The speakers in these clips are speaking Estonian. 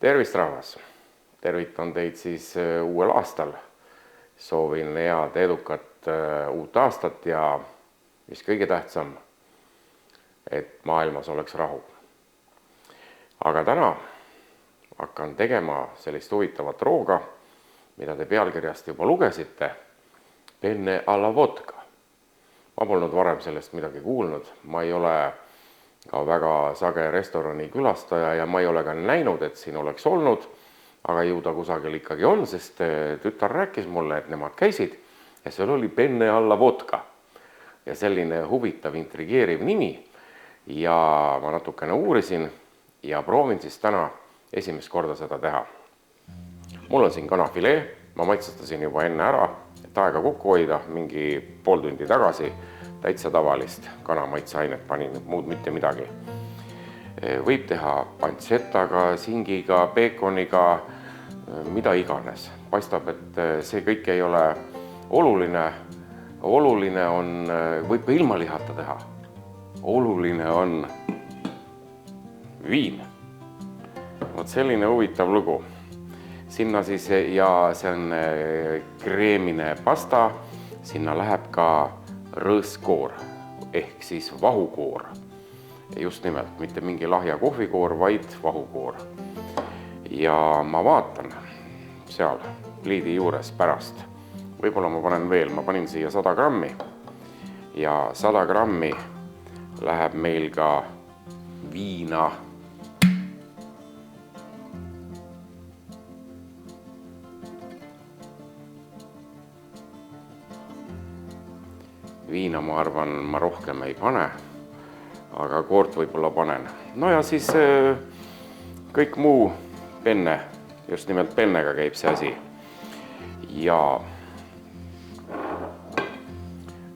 Tervist rahvas! Tervitan teid siis uuel aastal. Soovin head edukat uut aastat ja mis kõige tähtsam, et maailmas oleks rahu. Aga täna hakkan tegema sellist huvitavat rooga, mida te pealkirjast juba lugesite, penne alla vodka. Ma polnud varem sellest midagi kuulnud, ma ei ole ka väga sage restorani külastaja ja ma ei ole ka näinud, et siin oleks olnud, aga ju ta kusagil ikkagi on, sest tütar rääkis mulle, et nemad käisid ja seal oli penne alla vodka. Ja selline huvitav, intrigeeriv nimi ja ma natukene uurisin ja proovin siis täna esimest korda seda teha. Mul on siin kanafilee, ma maitsestasin juba enne ära, et aega kokku hoida, mingi pool tundi tagasi, täitsa tavalist kanamaitseainet panin, muud mitte midagi. Võib teha pancetaga, singiga, peekoniga, mida iganes. Paistab, et see kõik ei ole oluline. Oluline on, võib ka ilma lihata teha. Oluline on viin. Vot selline huvitav lugu. Sinna siis, ja see on kreemine pasta, sinna läheb ka rõõskoor ehk siis vahukoor. Just nimelt, mitte mingi lahja kohvikoor, vaid vahukoor. Ja ma vaatan seal pliidi juures pärast. Võib-olla ma panen veel, ma panin siia 100 grammi ja 100 grammi läheb meil ka viina. Viina ma arvan, ma rohkem ei pane, aga koort võib-olla panen. No ja siis kõik muu penne, just nimelt pennega käib see asi. Ja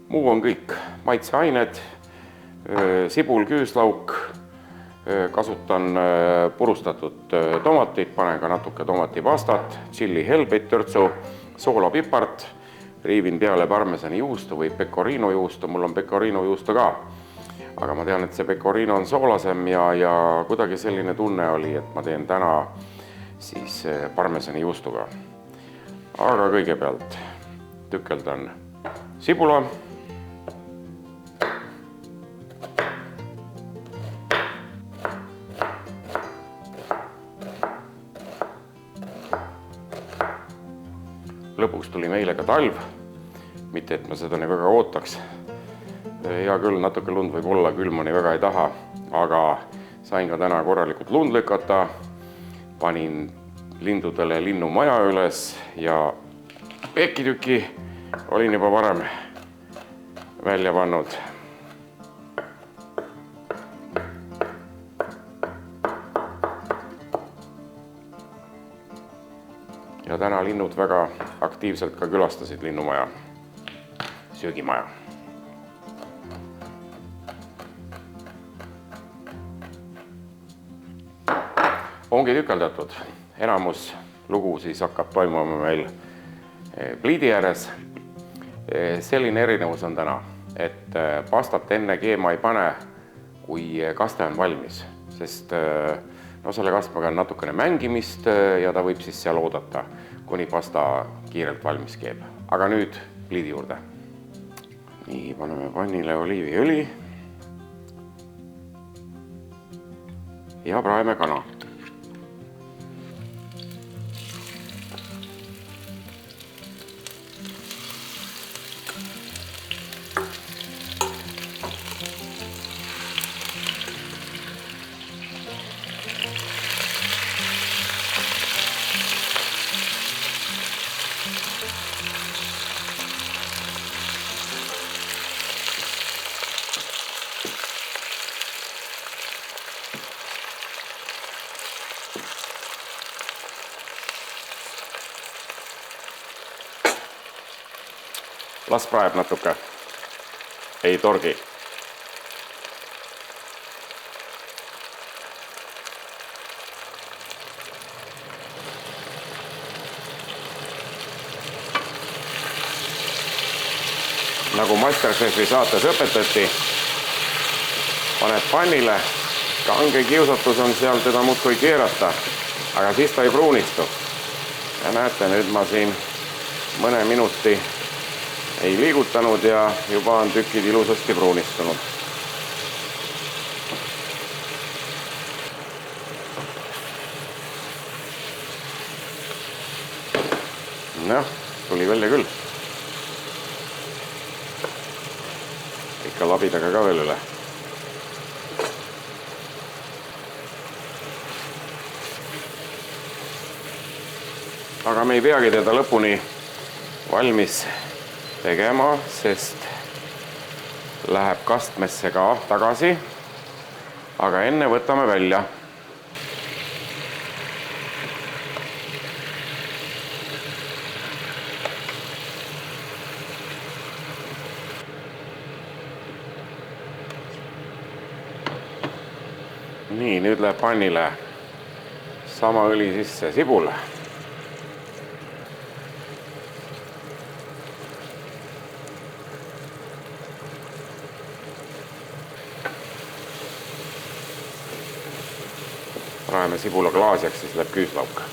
muu on kõik maitseained, sibul, küüslauk, kasutan purustatud tomatit, panen ka natuke tomatipastat, tšilli helbetörtsu, soolapipart, riivin peale parmesani juustu või pecorino juustu, mul on pecorino juustu ka. Aga ma tean, et see pecorino on soolasem ja kuidagi selline tunne oli, et ma teen täna siis parmesani juustuga. Aga kõigepealt tükeldan sibula. Lõpuks tuli meile ka talv, mitte et ma seda nii väga ootaks. Hea küll, natuke lund võib olla, külma nii väga ei taha, aga sain ka täna korralikult lund lükata, panin lindudele linnumaja üles ja peekitüki olin juba varem välja pannud. Ja täna linnud väga aktiivselt ka külastasid linnumaja, söögimaja. Ongi tükeldatud. Enamus lugu siis hakkab toimuma meil pliidi ääres. Selline erinevus on täna, et pastat enne keema ei pane, kui kaste on valmis, sest selle kastmega on natukene mängimist ja ta võib siis seal oodata, kuni pasta kiirelt valmis keeb. Aga nüüd pliidi juurde. Nii, paneme pannile oliiviõli ja praeme kana. Las praeb natuke, ei torgi. nagu Masterchefi saates õpetati, paned pannile, kange kiusatus on seal teda muudkui keerata, aga siis ta ei pruunistu. Ja näete, nüüd ma siin mõne minuti ei liigutanud ja juba on tükid ilusasti pruunistunud. Noh, tuli välja küll. Ikka labidaga ka veel üle. Aga me ei peagi teda lõpuni valmis tegema, sest läheb kastmesse ka tagasi. Aga enne võtame välja. Nii, nüüd läheb pannile sama õli sisse sibul. Paneme sibula klaasjaks, siis läheb küüslauk.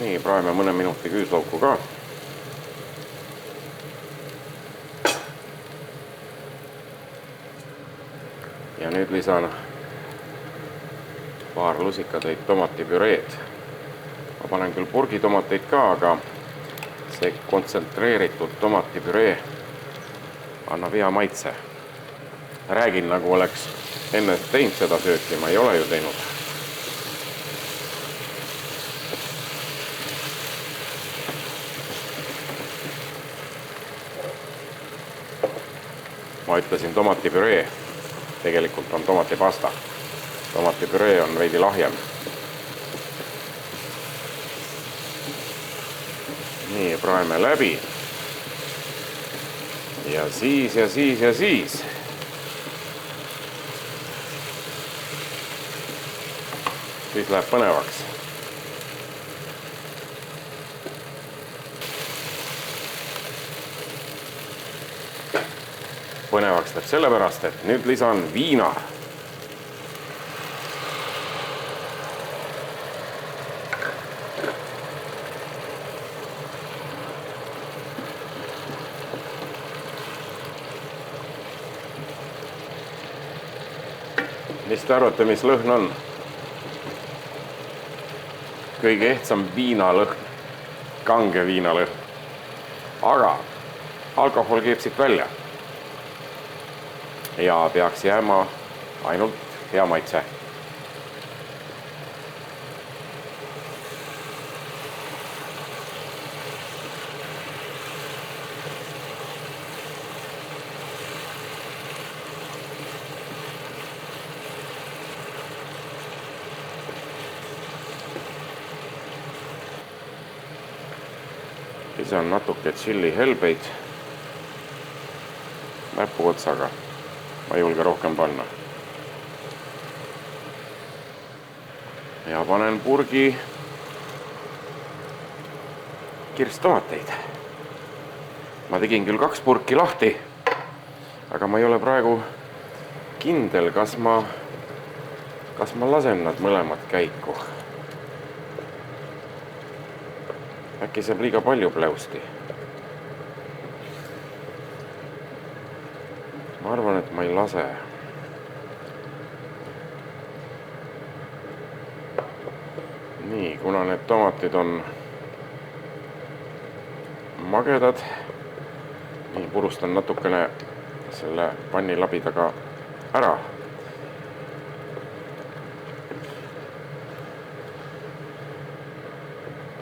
Nii, praeme mõne minuti küüslauku ka. Ja nüüd lisan paar lusikatäit tomatipüreed. Ma panen küll purgitomateid ka, aga see kontsentreeritud tomatipüree annab hea maitse. Räägin, nagu oleks enne teinud seda sööki, ma ei ole ju teinud. Ma ütlesin tomatipüree, tegelikult on tomatipasta. Tomatipüree on veidi lahjem. Nii, praeme läbi. Ja siis, ja siis, ja siis. Siis läheb põnevaks. Põnevaks teeb sellepärast, et nüüd lisan viina. Mis te arvate, mis lõhn on? Kõige ehtsam viinalõhn, kange viinalõhn. Aga alkohol keeb siit välja. Ja peaks jääma ainult hea maitse. Lisan natuke tšillihelbeid näpuotsaga. Ma ei julge rohkem panna. Ja panen purgi kirstomateid. Ma tegin küll 2 purki lahti, aga ma ei ole praegu kindel, kas ma lasen nad mõlemad käiku. Äkki saab liiga palju pläusti. Ma arvan, et ma ei lase. Nii, kuna need tomatid on magedad, nii purustan natukene selle pannilabidaga ära.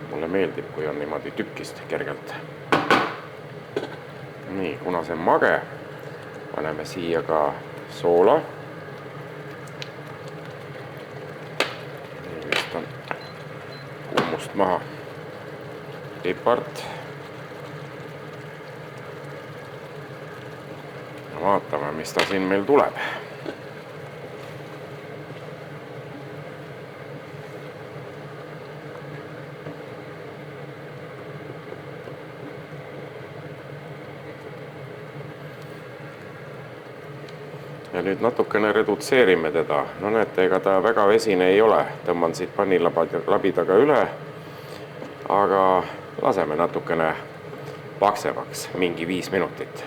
Mulle meeldib, kui on niimoodi tükkist kergelt. Nii, kuna see on mage, paneme siia ka soola. Nii, vistan kuumust maha. pipart. Vaatame, mis ta siin meil tuleb. Ja nüüd natukene redutseerime teda. No näete, ega ta väga vesine ei ole. Tõmban siit pannilabidaga üle, aga laseme natukene paksemaks, mingi 5 minutit.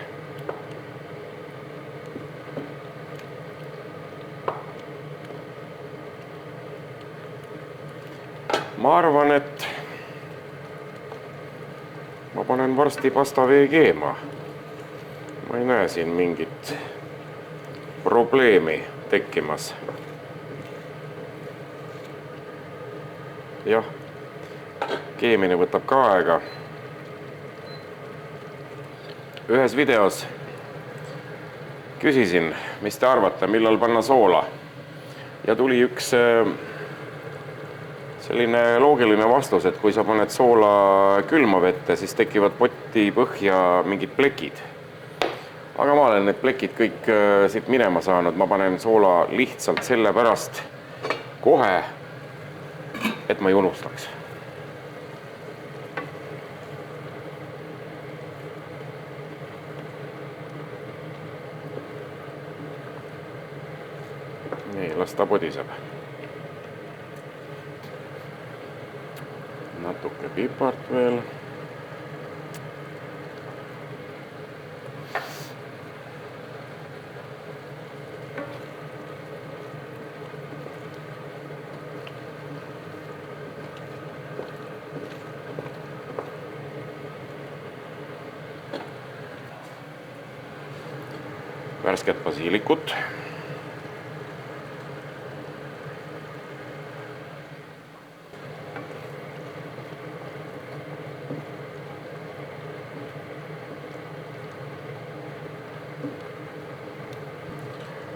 Ma arvan, et ma panen varsti pastavee keema. Ma ei näe siin mingit probleemi tekkimas. Jah, keemine võtab ka aega. Ühes videos küsisin, mis te arvate, millal panna soola. Ja tuli üks selline loogiline vastus, et kui sa paned soola külma vette, siis tekivad poti põhja mingid plekid. Aga ma olen need plekid kõik siit minema saanud. Ma panen soola lihtsalt selle pärast kohe, et ma ei unustaks. Nii, las ta podiseb. Natuke pipart veel. Värsket basiilikut.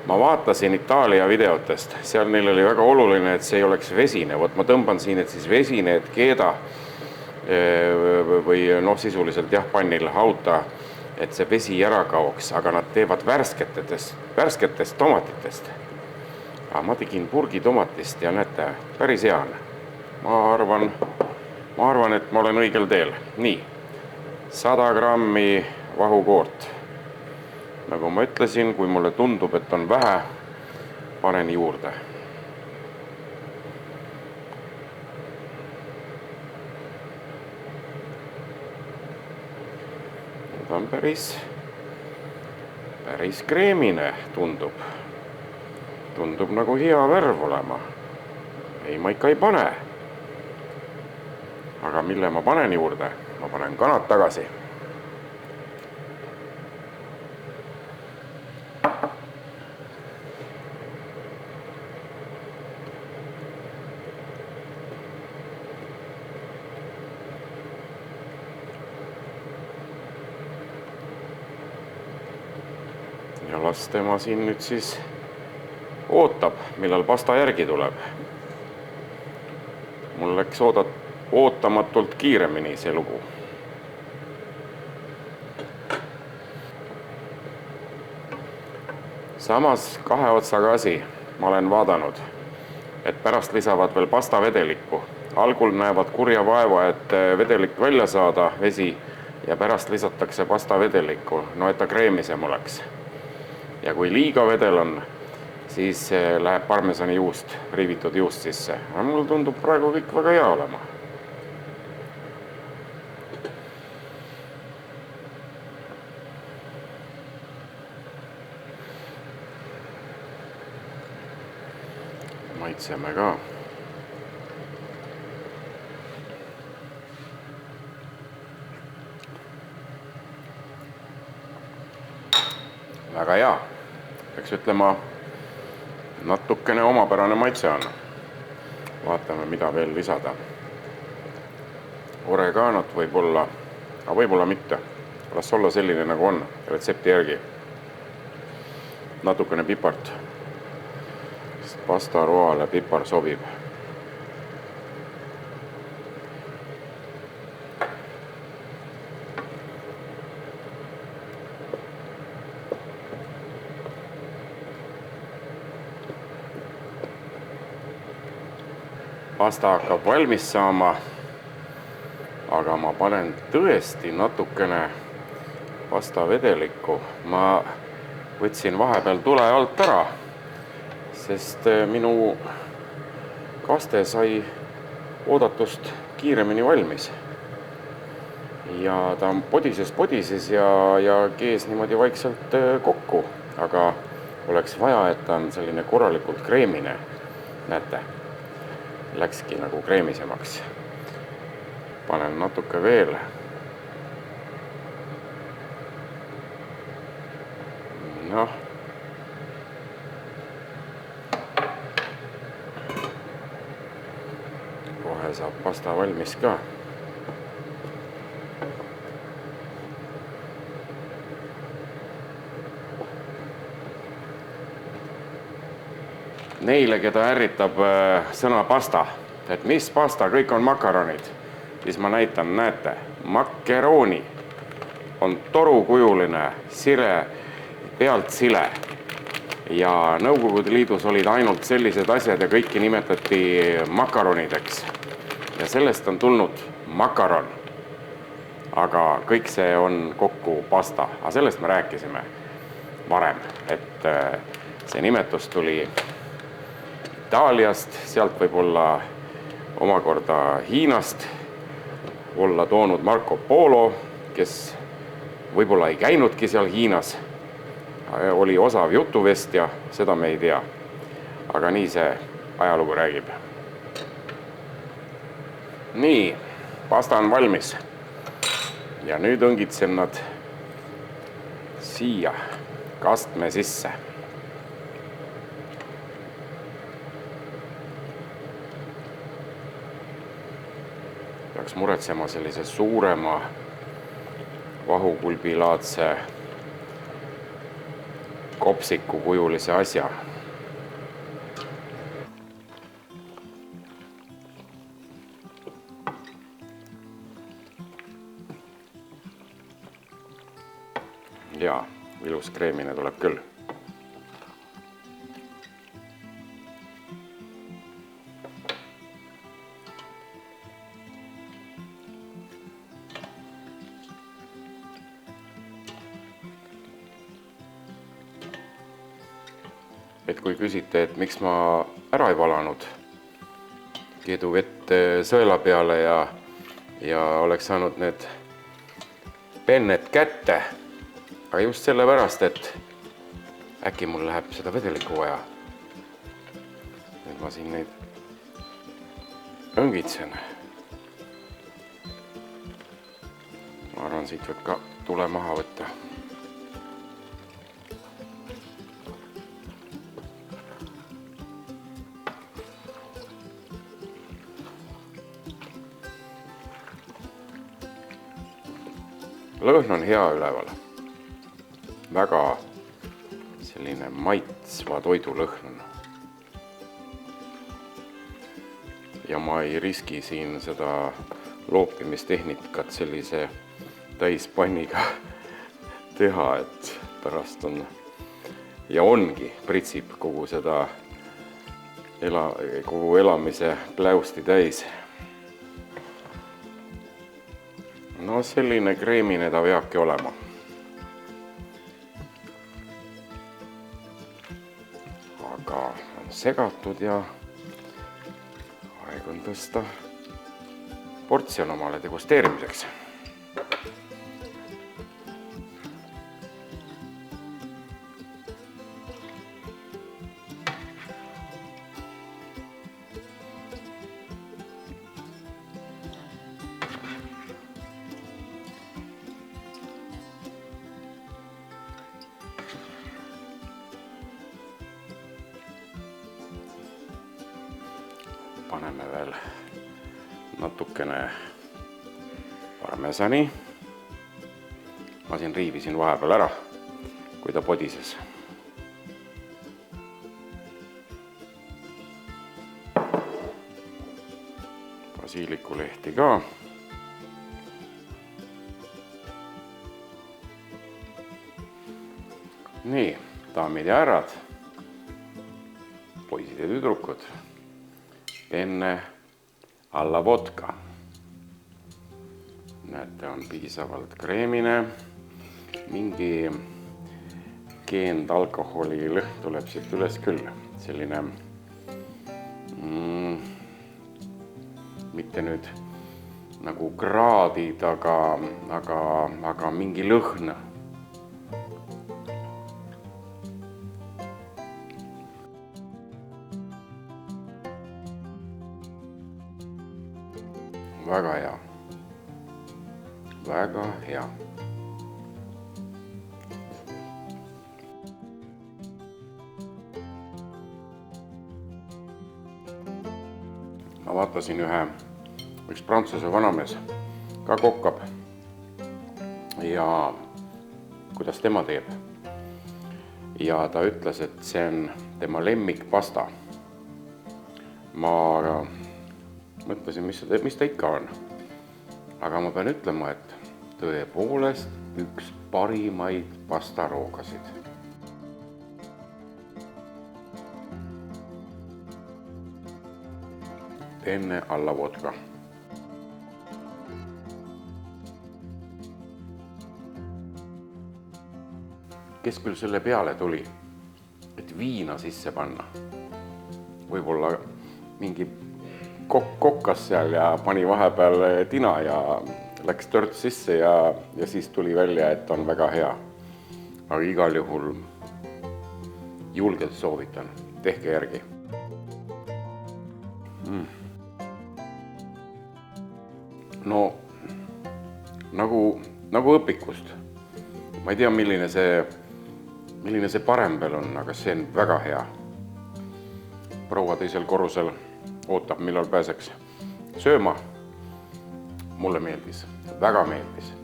Ma vaatasin Itaalia videotest, seal neil oli väga oluline, et see ei oleks vesine. Võt ma tõmban siin, et siis vesine, et keeda või sisuliselt jah, pannil hauta, et see vesi ära kaoks, aga nad teevad värsketest tomatitest. Ma tegin purgi tomatist ja näete, päris hea on. Ma arvan, et ma olen õigel teel. Nii, 100 grammi vahukoort. Nagu ma ütlesin, kui mulle tundub, et on vähe, panen juurde. Ta on päris kreemine tundub. Tundub nagu hea värv olema. Ei, ma ikka ei pane. Aga mille ma panen juurde? Ma panen kanad tagasi. Ja las tema siin nüüd siis ootab, millal pasta järgi tuleb. Mul läks ootamatult kiiremini see lugu. Samas 2 otsaga asi ma olen vaadanud, et pärast lisavad veel pasta vedelikku. Algul näevad kurja vaeva, et vedelik välja saada, vesi, ja pärast lisatakse pasta vedelikku, no et ta kreemisem oleks. Ja kui liiga vedel on, siis läheb parmesani juust, riivitud juust sisse. Aga mul tundub praegu kõik väga hea olema. Maitseme ka. Väga hea. Peaks ütlema, natukene omapärane maitse on. Vaatame, mida veel lisada. Oreganot võib-olla, aga võib-olla mitte. Las olla selline, nagu on, retsepti järgi. Natukene pipart. Pastaroale pipar sobib. pasta hakkab valmis saama, aga ma panen tõesti natukene pastavedelikku. Ma võtsin vahepeal tule alt ära, sest minu kaste sai oodatust kiiremini valmis. Ja ta podises ja kees niimoodi vaikselt kokku, aga oleks vaja, et ta on selline korralikult kreemine. Näete, läkski nagu kreemisemaks. Panen natuke veel. Noh. Kohe saab pasta valmis ka. Neile, keda ärritab sõna pasta, et mis pasta, kõik on makaronid, siis ma näitan, näete, makerooni on torukujuline, sile, pealt sile. Ja Nõukogude Liidus olid ainult sellised asjad ja kõiki nimetati makaronideks. Ja sellest on tulnud makaron. Aga kõik see on kokku pasta. Aga sellest me rääkisime varem, et see nimetus tuli Itaaliast, sealt võib olla omakorda Hiinast olla toonud Marco Polo, kes võib-olla ei käinudki seal Hiinas, oli osav jutuvestja, seda me ei tea. Aga nii see ajalugu räägib. Nii, pasta on valmis. Ja nüüd õngitsen nad siia kastme sisse. Peaks muretsema sellise suurema vahukulbilaadse kopsiku kujulise asja. Jaa, ilus kreemine tuleb küll. Et kui küsite, et miks ma ära ei valanud keeduvett sõela peale ja oleks saanud need pennet kätte, aga just sellepärast, et äkki mul läheb seda vedelikku vaja. Nüüd ma siin neid õngitsen. Ma arvan, siit võib ka tule maha võtta. Lõhn on hea üleval. Väga selline maitsva toidu lõhn. Ja ma ei riski siin seda loopimistehnikat sellise täispanniga teha, et pärast on ja ongi pritsib kogu seda kogu elamise pläusti täis. No selline kreemine ta peabki olema. Aga on segatud ja aeg on tõsta portsjon omale degusteerimiseks. Paneme veel natukene parmesani. Ma siin riivisin vahepeal ära, kui ta podises. Basiilikulehti ka. Nii, daamid ja härrad, poisid ja tüdrukud. Penne alla vodka. Näete, on piisavalt kreemine. Mingi keendalkoholi lõhn tuleb siit üles küll. Selline mitte nüüd nagu kraadid, aga mingi lõhn. Väga hea. Väga hea. Ma vaatasin üks prantsuse vanamees ka kokkab ja kuidas tema teeb. Ja ta ütles, et see on tema lemmikpasta. Ma mõtlesin, mis ta ikka on. Aga ma pean ütlema, et tõepoolest üks parimaid pastaroogasid. Enne alla vodka. Kes küll selle peale tuli, et viina sisse panna? Võib-olla mingi kokkas seal ja pani vahepeal tina ja läks tört sisse ja siis tuli välja, et on väga hea. Aga igal juhul julgelt soovitan, tehke järgi. No nagu õpikust. Ma ei tea, milline see parem peal on, aga see on väga hea. Proua teisel korrusel ootab, millal pääseks sööma. Mulle meeldis, väga meeldis.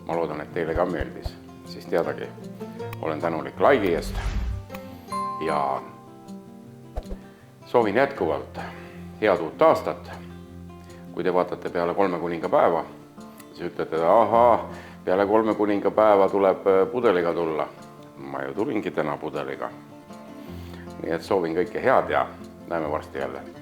Ma loodan, et teile ka meeldis, siis teadagi, olen tänulik laigi eest ja soovin jätkuvalt head uut aastat. Kui te vaatate peale 3 kuningapäeva, siis ütlete, ahaa, peale 3 kuningapäeva tuleb pudeliga tulla. Ma ju tulingi täna pudeliga. Nii et soovin kõike head ja näeme varsti jälle.